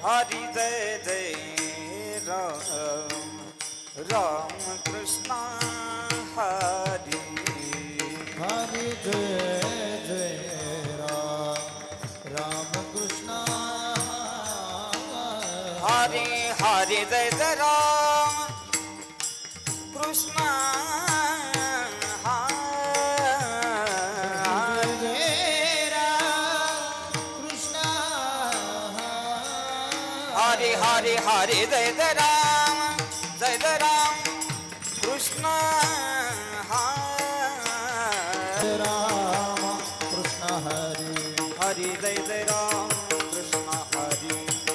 हरि जय जय राम राम कृष्ण हरि हरि जय जय राम राम कृष्ण हरि हरि जय जय राम कृष्ण हरि हरि हरि जय जय राम कृष्ण राम कृष्ण हरि हरि जय जय राम कृष्ण हरि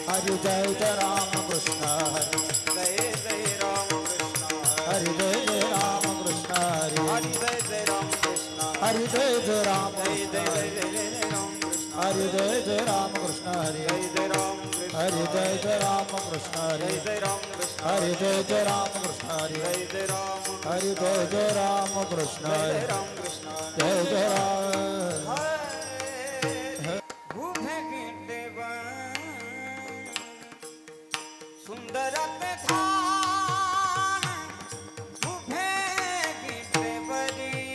हरि जय जय राम कृष्ण हरि जय जय राम कृष्ण हरि जय जय राम कृष्ण हरि हरि जय जय राम कृष्ण हरि जय जय राम जय जय जय राम कृष्ण हरि जय जय राम कृष्ण हरि जय जय राम हरि जय जय राम कृष्ण हरि जय जय राम कृष्ण हरि जय जय राम कृष्ण हरि जय जय राम हरि जय जय राम कृष्ण जय हरि राम कृष्ण जय जय राम भूखे गिटे सुंदर धान भूखे गिटे बरी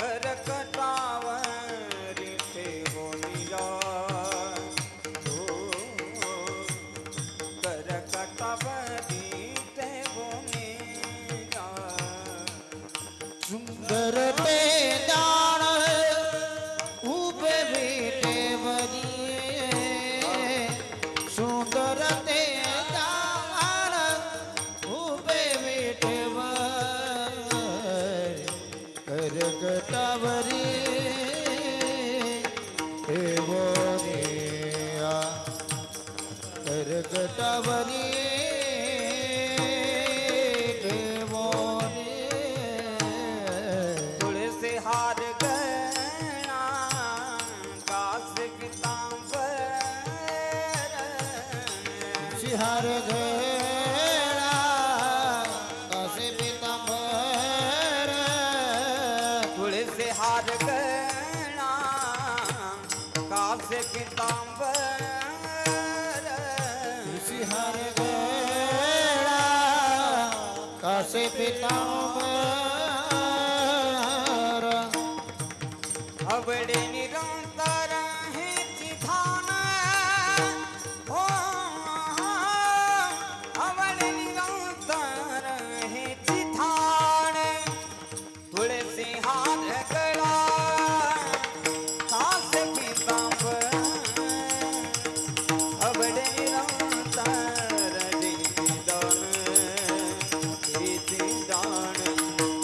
कर कटावरी थे बोलिया कर कटावरी थे बोलिया सुंदर पे दान उबे बेटे बनिए सुंदर ते दान उबे बेटे कर कटावरी हे बोनिया कर कटावरी हार गया काश कितांबर सिहार गया कासे पीतांबर तुलसी हार गया काश कितांबर सिहार गया कासे पीतांबर अबड़े निरंतर है चिधान हो अबड़े निरंतर है चिधान तुलसी हाथ गड़ा काश पीतांबर अबड़े निरंतर चिधान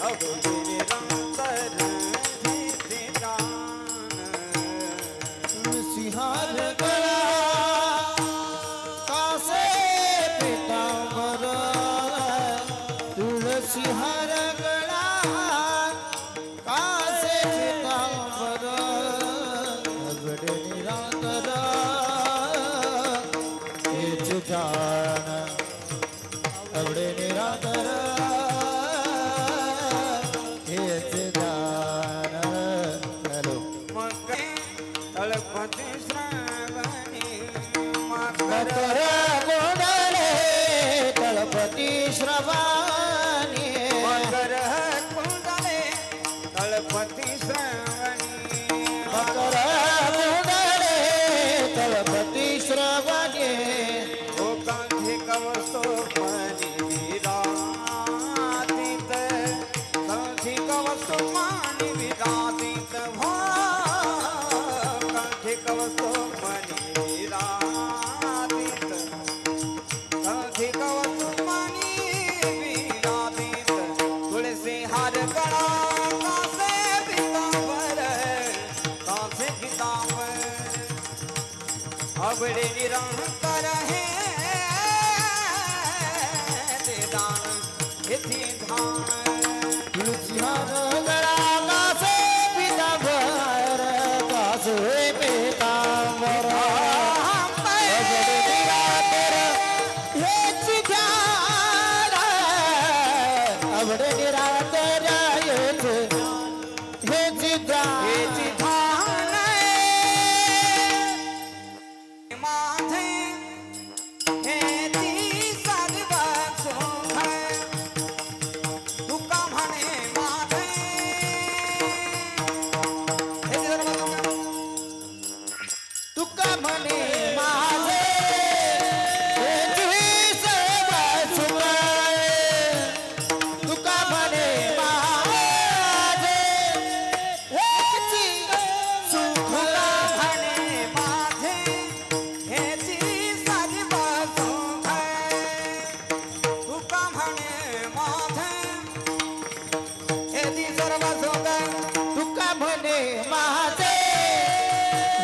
अबड़े निरंतर सिहार गया कासे पीतांबर तुलसी हर गया कासे पीतांबर अबड़े निरंतर हेच जान अबड़े निरंतर हेच जान हेलो तळपती श्रावणी मकर कुंडले तळपती श्रवणी मकर कुंडले तळपती श्रावणी मकर कुंडले तळपती श्रवणी ओ कांठी कवसो पाणी विराजित कांठी कवसो पाणी विराजित भो कांठी कवसो पाणी विराजित कांठी कवसो पाणी विराजित तुलसी हार गळा कासे पीतांबर कासे पीतांबर अबड़े निरंतर है दान इति धान तुलसी हर गळा कासे पीतांबर कासे पीतांबर अबड़े निरातर हेच ध्यान अबड़े निरातर हेच ध्यान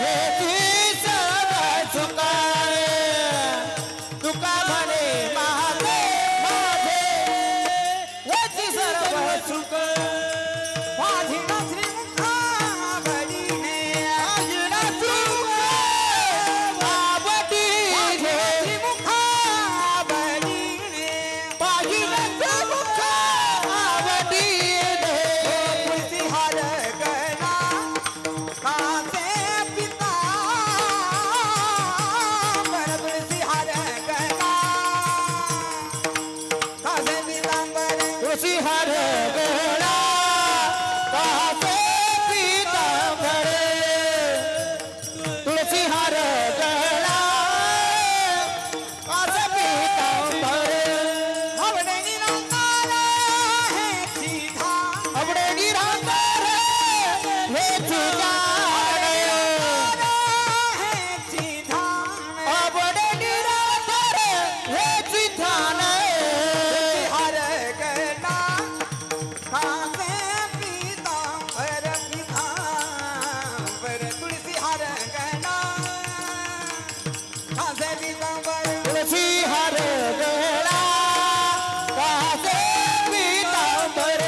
हेची सर्व सुखाय तुका म्हणे माझे माझे हेची सर्व सुख माझी नजरी मुखावडीने माझी सुख आवडीने मुखावडीने माझी सुख आवडीने तुलसी हार गळा कासे पितांबर तुलसी हार गळा कासे पितांबर तुळशी हार गळा कासे पीतांबर तुळशी हार गळा कासे पीतांबर आवडे निरंकार हे सीधा आवडे निरांतर हे ठिकाण हे सीधा आवडे निरांतर हे ठिकाण हार गळा कासे पितांबर पितांबर तुलसी हार गळा कासे पितांबर तुळशी हार गळा कासे पीतांबर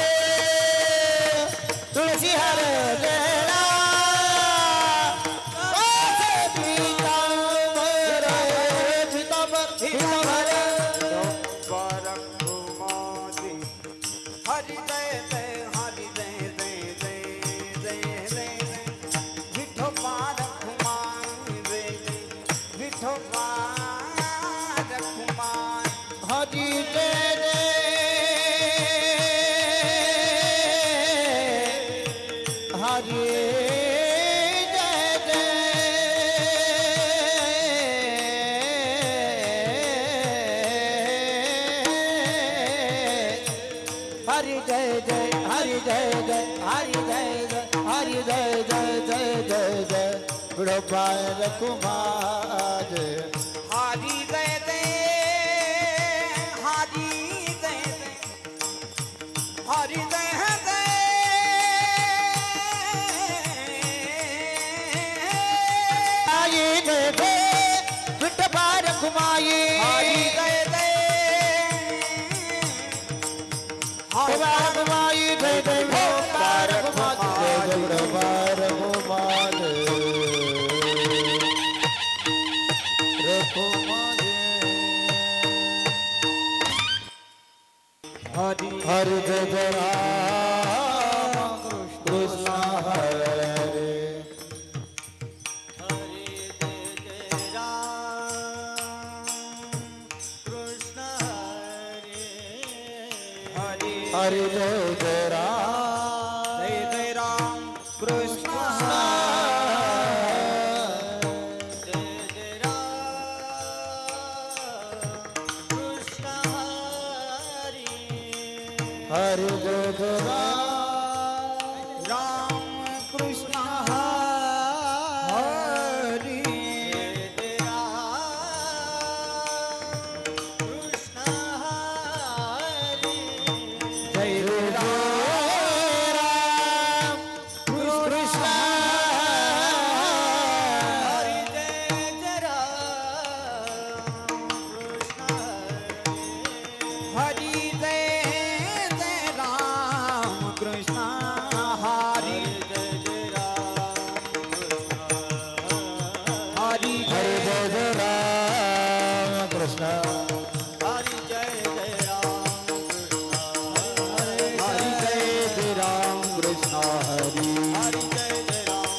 तुळशी हार गळा कासे पीतांबर पीतांबर पीतांबर हरि जय जय हरि जय जय जय जय जय विठोबा रखुमाई जय विठोबा रखुमाई हरि जय जय हरि जय जय हरि जय जय हरि जय जय हरि जय जय हरि जय जय जय जय जय विठोबा रखुमार हरि जय जय हरि जय जय हरि जय आई जय जय विठोबा रखुमाई हरि जय जय विठोबा रखुमाई जय जय विठोबा रखुमाई जय जय विठोबा रखुमाई हरि जय जय राम कृष्ण हरे हरि जय जय राम जय जय राम कृष्ण हरि जय जय राम राम कृष्ण हरि जय राम कृष्ण हरि जय जय राम कृष्ण हरि जय जय राम कृष्ण हरि हरि हरि जय जय राम कृष्ण हरि जय जय राम कृष्ण हरि हरि जय जय राम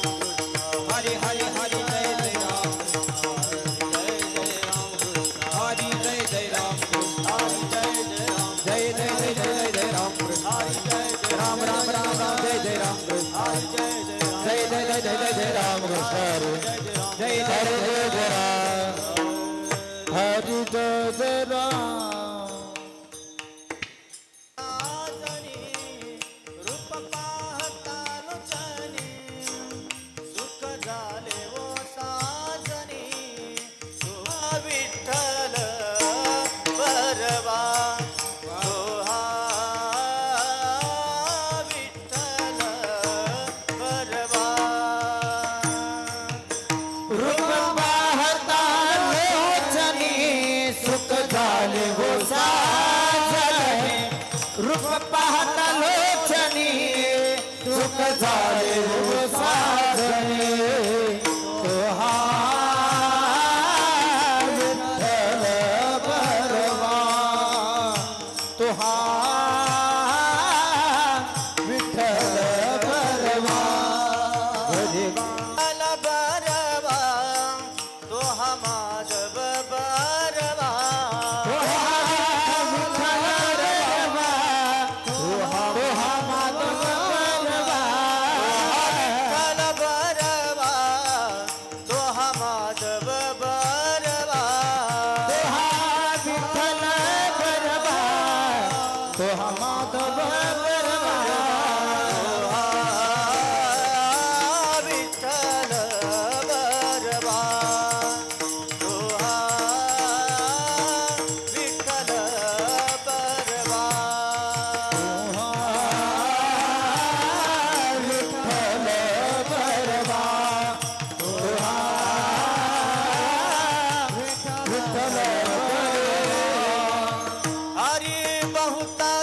हरि हरि हरि जय जय राम हरि जय जय राम हरि जय जय राम जय जय जय जय जय राम कृष्ण हरि जय जय राम राम राम राम जय जय राम कृष्ण हरि जय जय जय जय जय जय राम कृष्ण हरि जय जय हरि जय जय राम हरि जय जय राम रूप पाहता लोचनी सुख झाले ओ साजनी विठ्ठल बरवा विठ्ठल बरवा पाहता लोचनी सुख झाले साधने तो हा विठ्ठल बरवा तो हा विठ्ठल बरवा बरवा तो हा माधव बरवा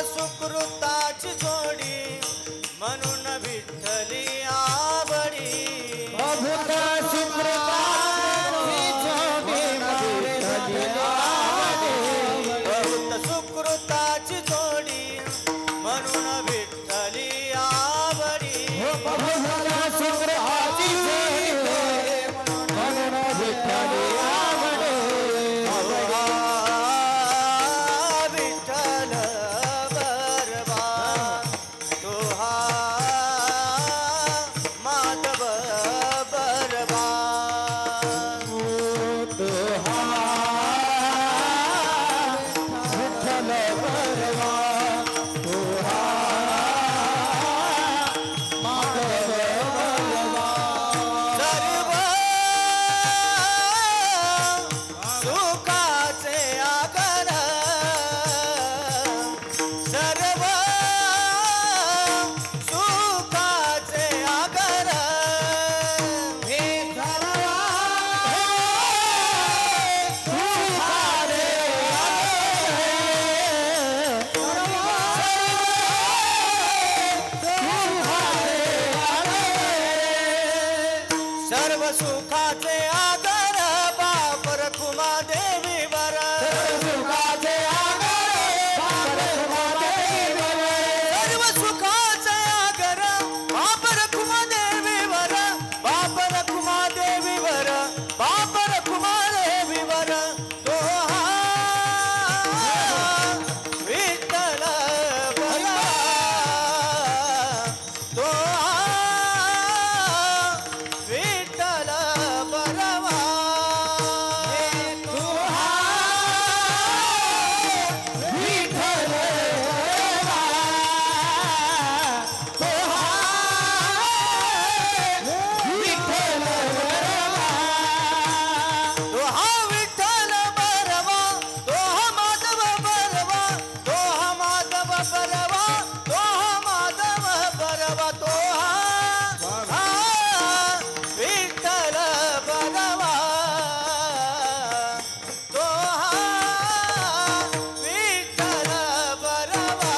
सुकृताची जोडी म्हणून विठ्ठली आवडी बहुत सुकृताची जोडी बहुत सुकृताची जोडी म्हणून विठ्ठली आवडी बहुत सुकृताची जोडी म्हणून विठ्ठली आवडी विठ्ठल बरवा तो हा माधव बरवा तो हा विठ्ठल बरवा तो हा माधव बरवा सर्व सुखाचे आगर सर्व सुखाचे आगर हे सर्व सुखारे सर्व सुखाचे आगर बाप रखुमा देवी वर सुखाचे सर्व सुखाचे आगर बाप रखुमा देवी वर बाप रखुमा देवी वर बाप रखुमा देवी वर तो हा विठ्ठल बरवा तो हा विठ्ठल बरवा तू हा विठ्ठल तो हा विठ्ठल तो हा विठ्ठल बरवा तो हा माधव बरवा तो हा माधव बरवा तो हा माधव बरवा तो हा विठ्ठल बरवा तो हा विठ्ठल बरवा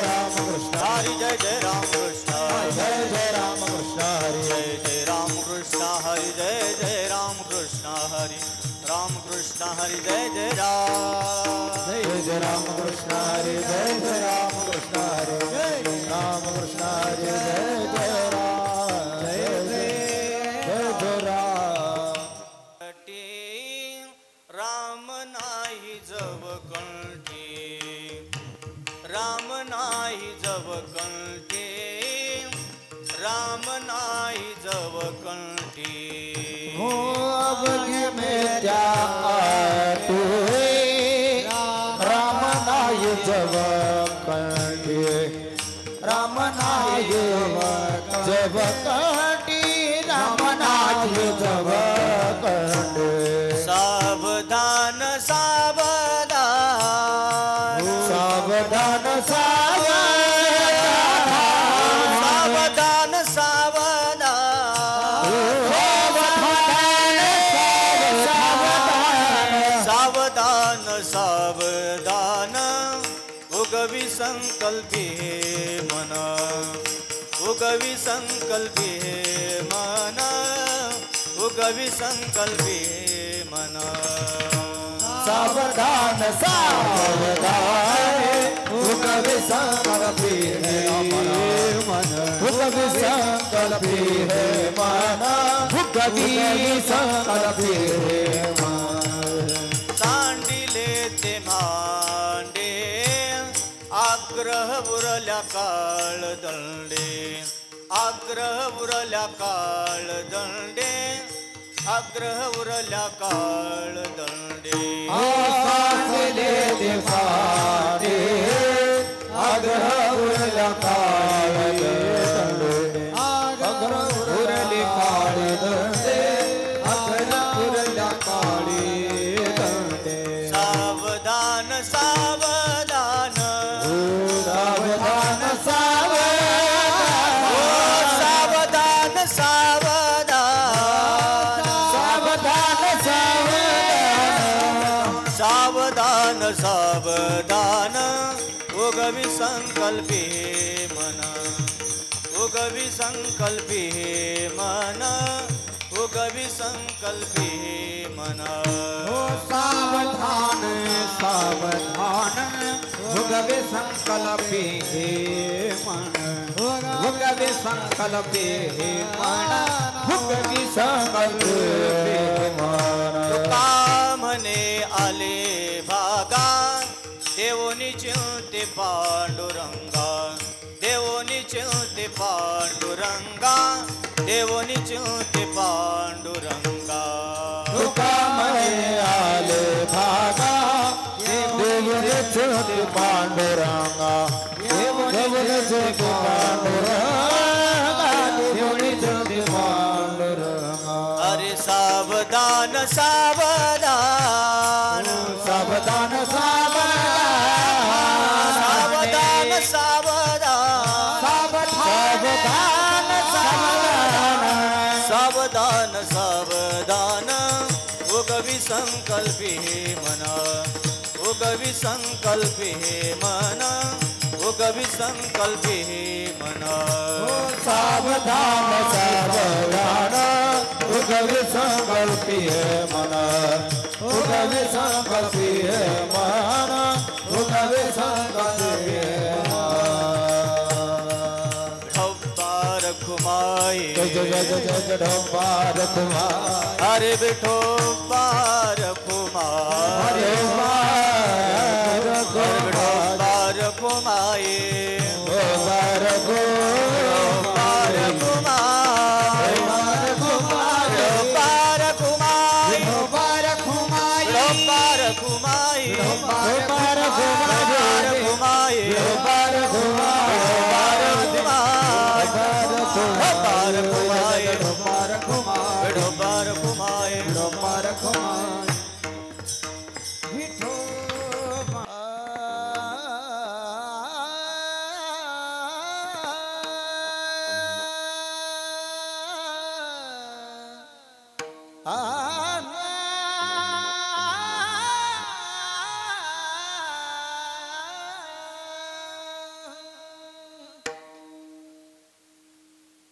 जय जय राम कृष्ण जय जय राम कृष्ण जय जय राम कृष्ण हरि जय जय राम कृष्ण हरि राम कृष्ण हरि जय जय राम जय जय राम कृष्ण हरे जय जय राम कृष्ण हरे जय राम कृष्ण हरे जय जय राम जय जय राम कंठी राम नाही जव कंठी राम नाही जव कंठी राम नाही जव कंठी हो अवघे में त्या तू राम नाय जव कंठी राम नाय जव कंठी राम नाय जव कंठी सावधान सावधान सावधान सावधान सावधान सावधान सावधान उगवी संकल्पी मन उगवी संकल्पी मन उगवी संकल्पी मन सावधान सावधान उगवी संकल्पी मन उगवी संकल्पी मन उगवी संकल्पी मन सांडिले ते मांडे आग्रह उरल्या काळ दंडे आग्रह उरल्या काळ दंडे आग्रह उरल्या काळ दंडे सांडिले ते मांडे आग्रह उरल्या काळ दंडे आग्रह उरली काळ दंडे आग्रह उरल्या काळ दंडे सावधान सावधान सावधान सावधान सावधान सावधान सावधान सावधान सावधान सावधान उगवी संकल्पी मन उगवी संकल्पी मन उगवी संकल्पी मन सावधान सावधान उगवे संकल्पे मन उगवे संकल्पे मन उगवी संकल्पे मन तुका म्हणे आले भागा देवोनी चिंते पांडुरंगा देवोनी चिंते पांडुरंगा देवोनी चिंते पांडुरंगा तुका म्हणे आले भागा देवने चिंते पांडुरंगा देवने चिंते पांडुरंगा देवने चिंते पांडुरंगा अरे सावधान सावधान सावधान सावधान सावधान सावधान सावधान सावधान सावधान उगवी संकल्पी मन उगवी संकल्पी मन उगवी संकल्पी मन सावधान सावधान उगवे संकल्पी मन उगवे संकल्पी मन उगवे संकल्पी ढब्बार घुमाए जय जय जय जय जय ढोबार कुमार अरे बिठो बार घुमाए हरे बार ढब्बार घुमाए बार गो बार घुमाए बार घुमाए बार घुमाई बार घुमाए बार घुमाए बार घुमाई बार घुमाए बार घुमाए बार घुमाई बार घुमाए बार घुमाई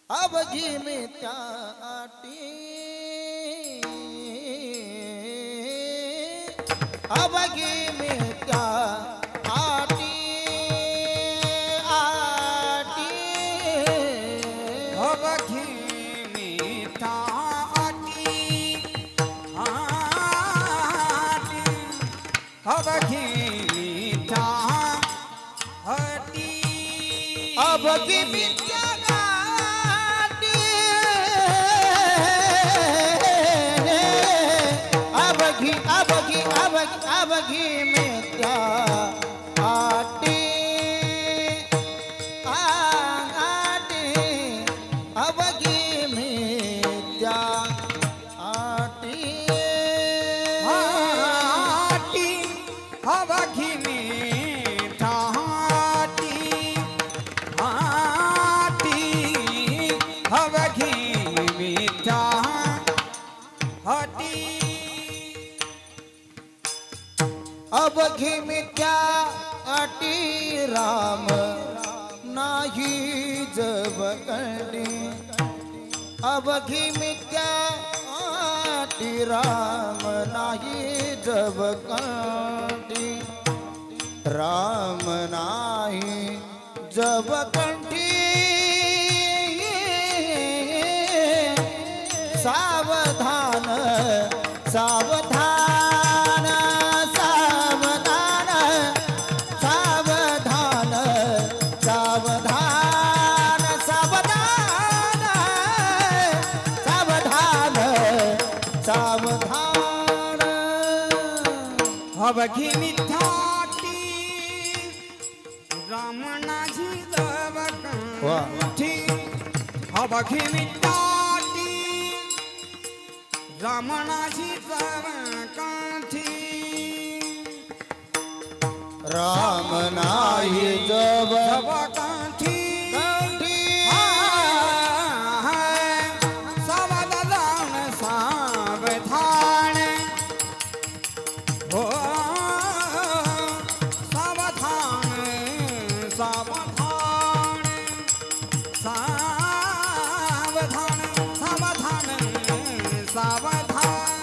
अब घी में त्याटी अब घी में त्याटी आटी अब घी में त्याटी आटी अब घी में त्याटी अब घी में अब घी में क्या आटे आटे अब घी में क्या आटे आटी अब घी में ठाटी आटी अब घी में ठाटी अवघी मिथ्या अटी राम नाही जब कंडी अवघी मिथ्या अटी राम नाही जब कंडी राम नाही जब कंठी सावधान सावधान सावधान सावधान सावधान सावधान सावधान सावधान अवघी मिथ्याटी रामनाची दवकठी अवघी मिथ्याटी रामनाची दवकठी राम नाही जब दवकठी सावधान सावधान हो सावधान सावधान सावधान सावधान सावधान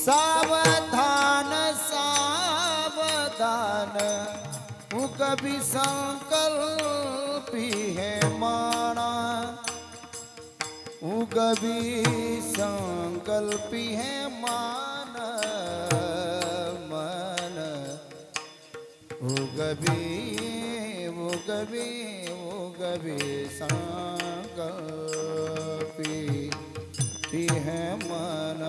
सावधान सावधान वो कभी संकल्पी है माना वो कभी संकल्पी है मान मन वो कभी संकल्पी है मन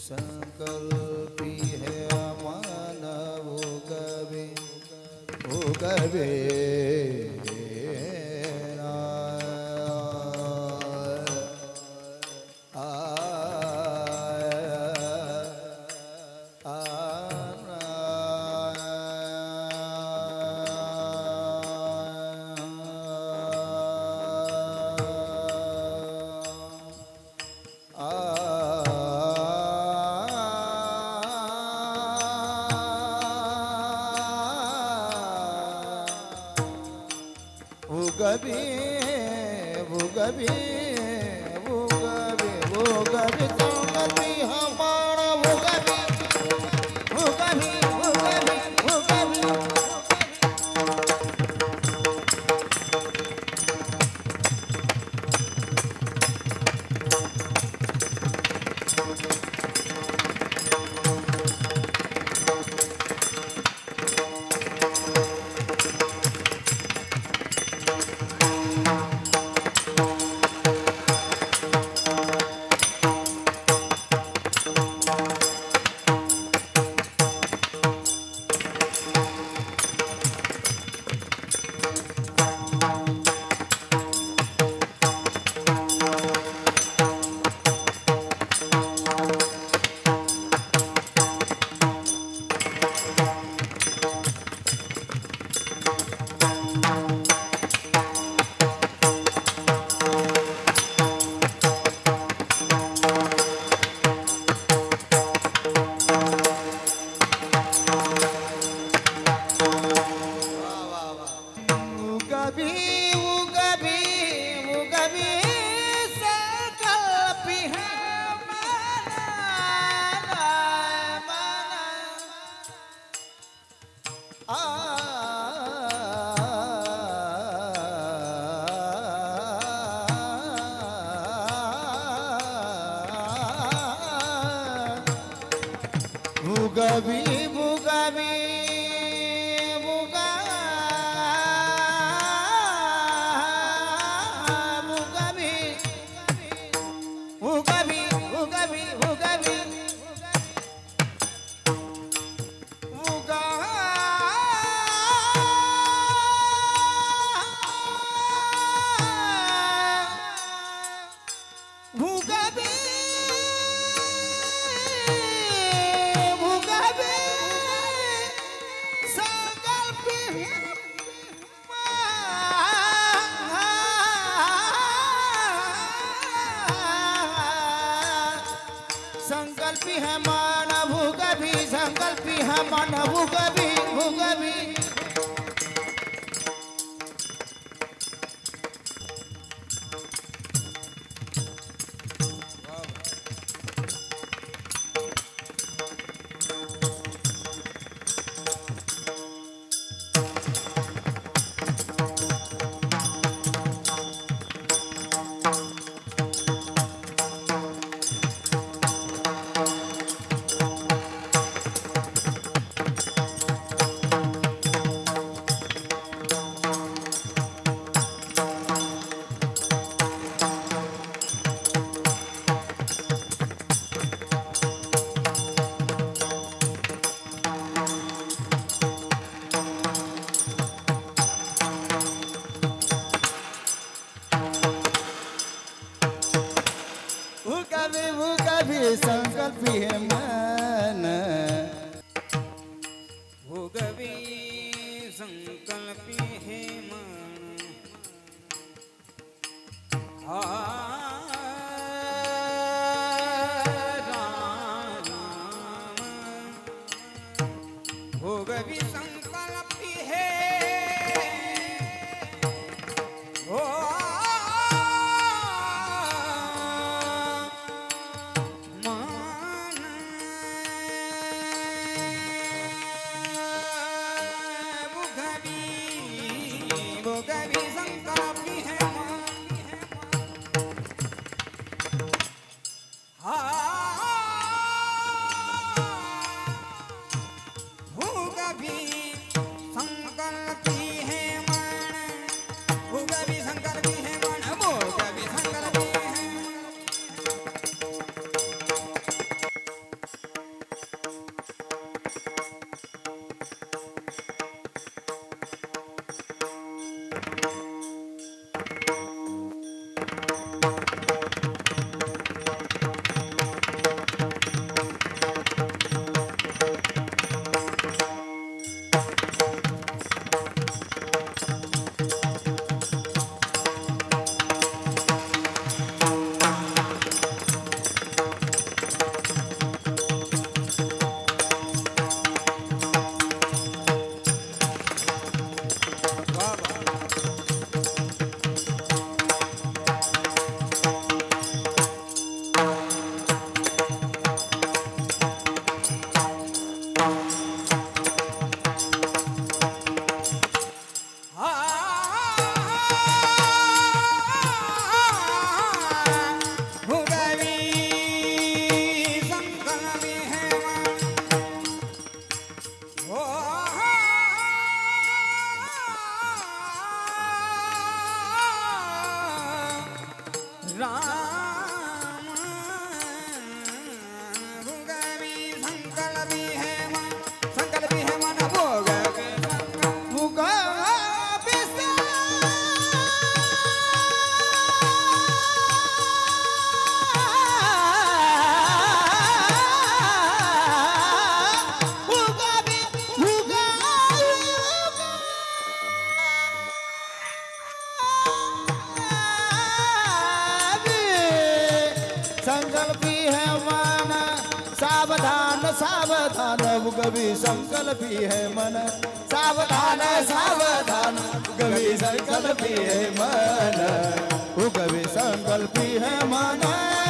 संकल्पी है मानव गवे संकल्पी है मन भूगभी संकल्पी है मन भूगभी भूगभी संकल्पी है मन भोगवी संकल्पी है मन भोगवी संकल्पी है संकल्पी है मन सावधान सावधान कभी संकल्पी है मन सावधान सावधान कभी संकल्पी है मन कभी संकल्पी है मन